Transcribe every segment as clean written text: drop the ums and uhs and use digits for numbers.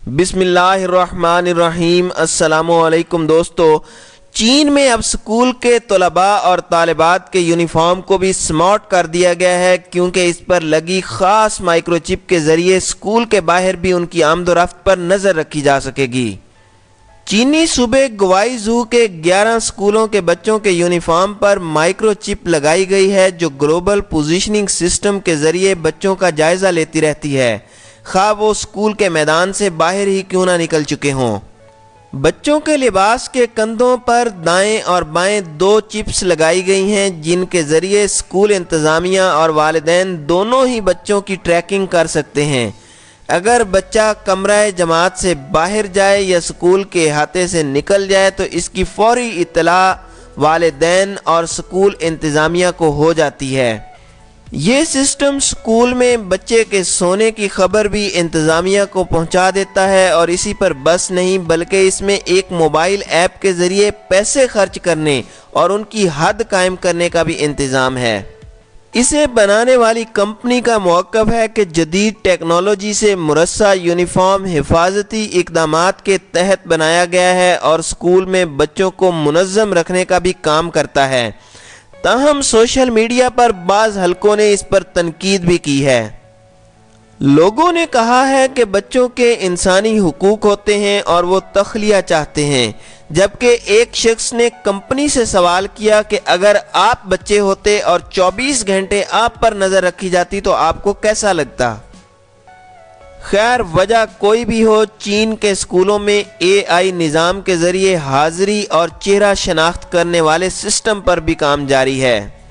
बिस्मिल्लाहिर्रहमानिर्रहीम। अस्सलाम वालेकुम दोस्तों। चीन में अब स्कूल के तलबा और तालिबात के यूनिफॉर्म को भी स्मार्ट कर दिया गया है, क्योंकि इस पर लगी ख़ास माइक्रोचिप के ज़रिए स्कूल के बाहर भी उनकी आमदोरफ्त पर नज़र रखी जा सकेगी। चीनी सूबे ग्वाइज़ू के 11 स्कूलों के बच्चों के यूनिफॉर्म पर माइक्रोचिप लगाई गई है, जो ग्लोबल पोजीशनिंग सिस्टम के ज़रिए बच्चों का जायज़ा लेती रहती है, खा वो स्कूल के मैदान से बाहर ही क्यों ना निकल चुके हों। बच्चों के लिबास के कंधों पर दाएं और बाएं 2 चिप्स लगाई गई हैं, जिनके ज़रिए स्कूल इंतज़ामिया और वालिदैन दोनों ही बच्चों की ट्रैकिंग कर सकते हैं। अगर बच्चा कमरा जमात से बाहर जाए या स्कूल के अहाते से निकल जाए तो इसकी फौरी इत्तला वालिदैन और स्कूल इंतज़ामिया को हो जाती है। ये सिस्टम स्कूल में बच्चे के सोने की खबर भी इंतज़ामिया को पहुंचा देता है, और इसी पर बस नहीं बल्कि इसमें एक मोबाइल ऐप के ज़रिए पैसे खर्च करने और उनकी हद कायम करने का भी इंतज़ाम है। इसे बनाने वाली कंपनी का मौक़िफ़ है कि जदीद टेक्नोलॉजी से मुरस्सा यूनिफॉर्म हिफाजती इक़दामात के तहत बनाया गया है और स्कूल में बच्चों को मुनज़्ज़म रखने का भी काम करता है। ताहम सोशल मीडिया पर बाज़ हलकों ने इस पर तनकीद भी की है। लोगों ने कहा है कि बच्चों के इंसानी हुकूक होते हैं और वो तख्लिया चाहते हैं, जबकि एक शख्स ने कंपनी से सवाल किया कि अगर आप बच्चे होते और 24 घंटे आप पर नज़र रखी जाती तो आपको कैसा लगता। खैर, वजह कोई भी हो, चीन के स्कूलों में AI निज़ाम के ज़रिए हाज़री और चेहरा शनाख्त करने वाले सिस्टम पर भी काम जारी है।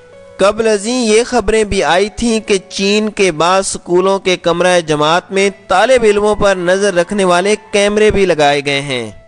कबल अज़ीं ये खबरें भी आई थीं कि चीन के बाद स्कूलों के कमरा जमात में तालिब इल्मों पर नज़र रखने वाले कैमरे भी लगाए गए हैं।